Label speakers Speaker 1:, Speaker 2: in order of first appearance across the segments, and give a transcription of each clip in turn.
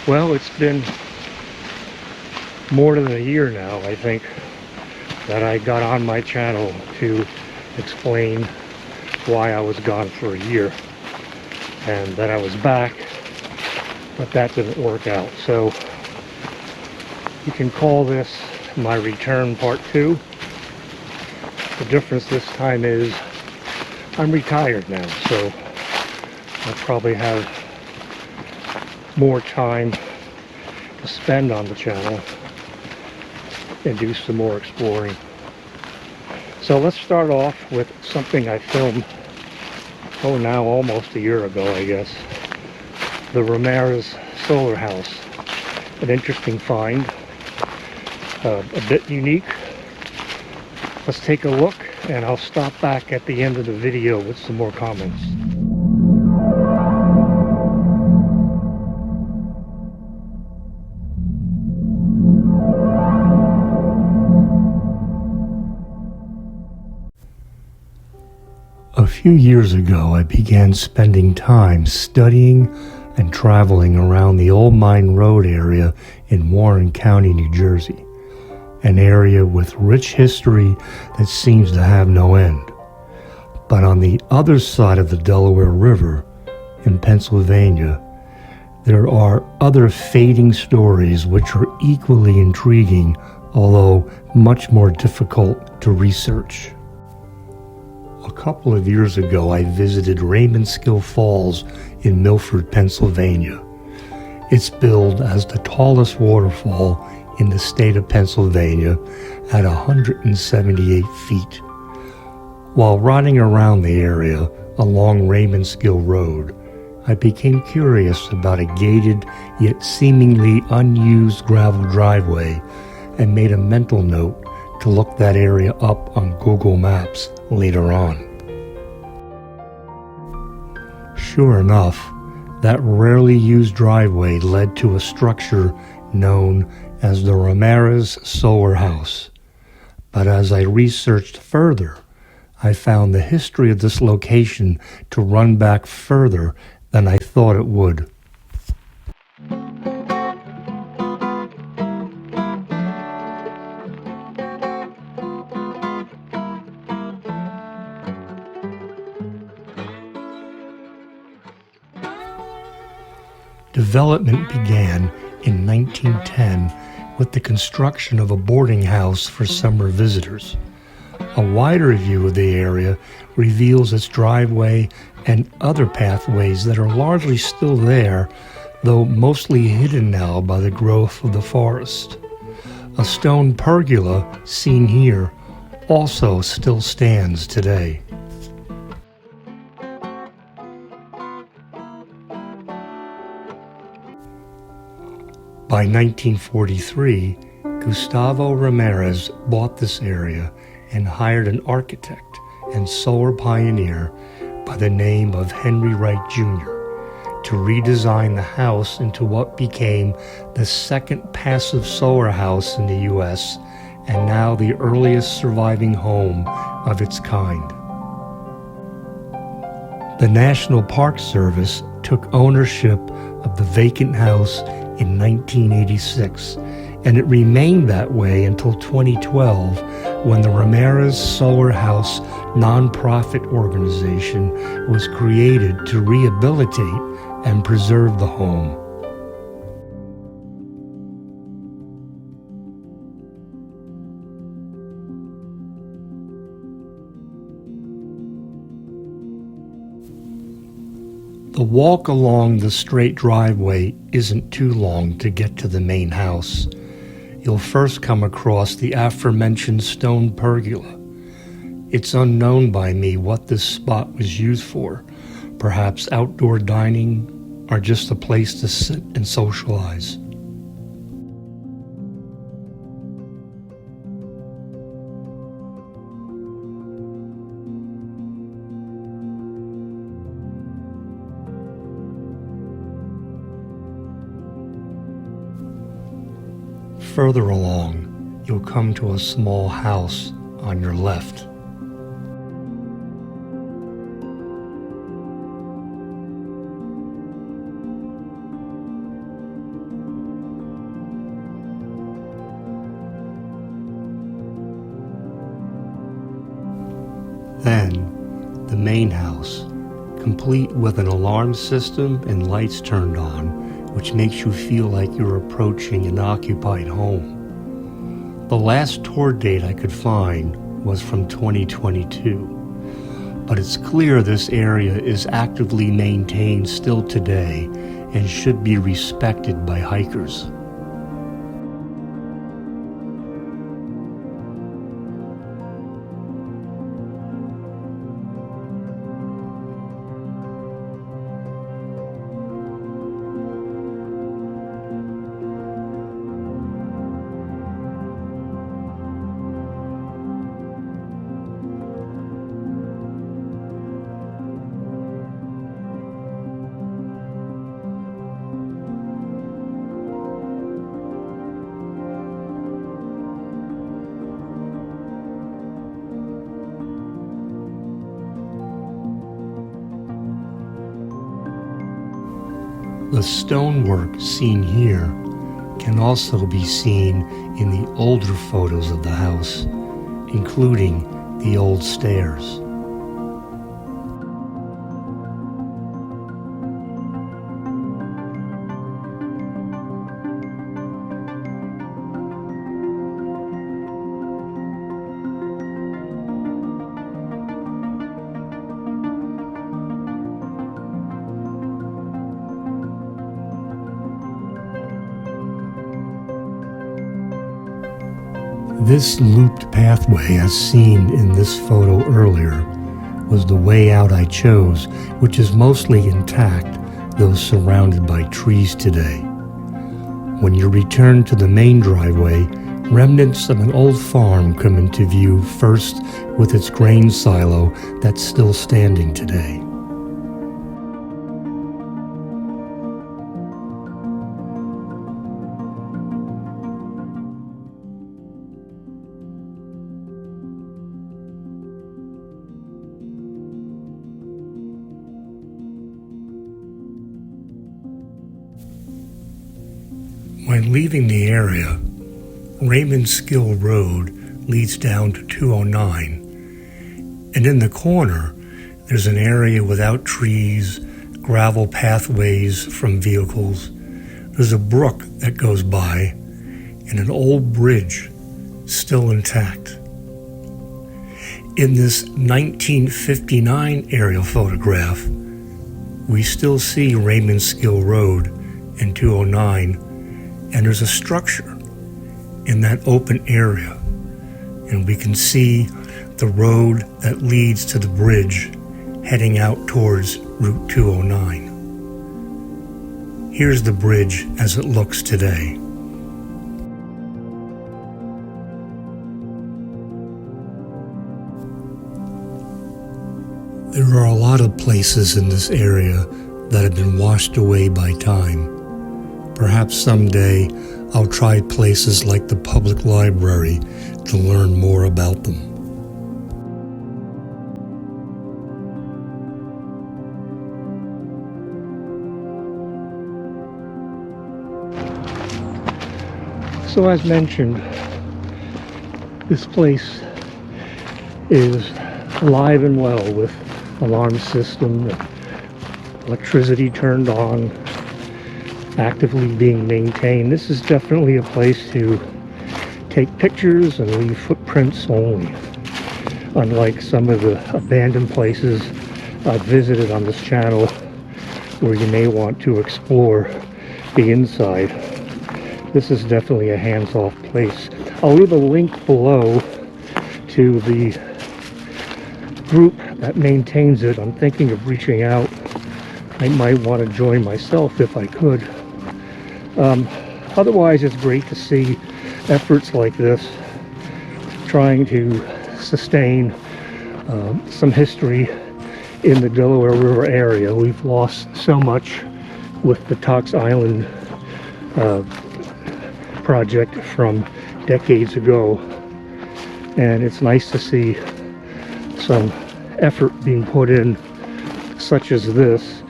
Speaker 1: Well, it's been more than a year now, I think, that I got on my channel to explain why I was gone for a year and that I was back, but that didn't work out. So you can call this my return part 2. The difference this time is I'm retired now, so I probably have more time to spend on the channel and do some more exploring. So let's start off with something I filmed, now almost a year ago, I guess. The Ramirez Solar House. An interesting find, a bit unique. Let's take a look, and I'll stop back at the end of the video with some more comments. A few years ago, I began spending time studying and traveling around the Old Mine Road area in Warren County, New Jersey, an area with rich history that seems to have no end. But on the other side of the Delaware River, in Pennsylvania, there are other fading stories which are equally intriguing, although much more difficult to research. A couple of years ago, I visited Raminskill Falls in Milford, Pennsylvania. It's billed as the tallest waterfall in the state of Pennsylvania at 178 feet. While riding around the area along Raminskill Road, I became curious about a gated yet seemingly unused gravel driveway and made a mental note to look that area up on Google Maps later on. Sure enough, that rarely used driveway led to a structure known as the Ramirez Solar House. But as I researched further, I found the history of this location to run back further than I thought it would. Development began in 1910 with the construction of a boarding house for summer visitors. A wider view of the area reveals its driveway and other pathways that are largely still there, though mostly hidden now by the growth of the forest. A stone pergola, seen here, also still stands today. By 1943, Gustavo Ramirez bought this area and hired an architect and solar pioneer by the name of Henry Wright Jr. to redesign the house into what became the second passive solar house in the U.S. and now the earliest surviving home of its kind. The National Park Service took ownership of the vacant house in 1986, and it remained that way until 2012 when the Ramirez Solar House nonprofit organization was created to rehabilitate and preserve the home. The walk along the straight driveway isn't too long to get to the main house. You'll first come across the aforementioned stone pergola. It's unknown by me what this spot was used for, perhaps outdoor dining or just a place to sit and socialize. Further along, you'll come to a small house on your left. the main house, complete with an alarm system and lights turned on, which makes you feel like you're approaching an occupied home. The last tour date I could find was from 2022, but it's clear this area is actively maintained still today and should be respected by hikers. The stonework seen here can also be seen in the older photos of the house, including the old stairs. This looped pathway, as seen in this photo earlier, was the way out I chose, which is mostly intact, though surrounded by trees today. When you return to the main driveway, remnants of an old farm come into view, first with its grain silo that's still standing today. When leaving the area, Raymond Skill Road leads down to 209, and in the corner there's an area without trees, gravel pathways from vehicles. There's a brook that goes by, and an old bridge still intact. In this 1959 aerial photograph, we still see Raymond Skill Road and 209, and there's a structure in that open area, and we can see the road that leads to the bridge heading out towards Route 209. Here's the bridge as it looks today. There are a lot of places in this area that have been washed away by time. Perhaps someday I'll try places like the public library to learn more about them. So as mentioned, this place is alive and well with alarm system, electricity turned on, actively being maintained. This is definitely a place to take pictures and leave footprints only, unlike some of the abandoned places I've visited on this channel where you may want to explore the inside. This is definitely a hands-off place. I'll leave a link below to the group that maintains it. I'm thinking of reaching out. I might want to join myself if I could. Otherwise, it's great to see efforts like this trying to sustain some history in the Delaware River area. We've lost so much with the Tox Island project from decades ago, and it's nice to see some effort being put in, such as this,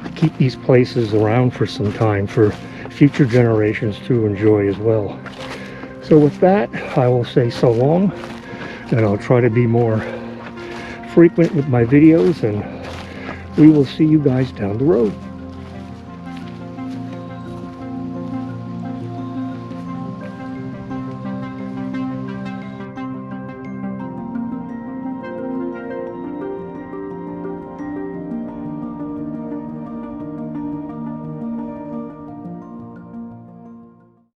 Speaker 1: to keep these places around for some time for future generations to enjoy as well. So with that, I will say so long, and I'll try to be more frequent with my videos, and we will see you guys down the road.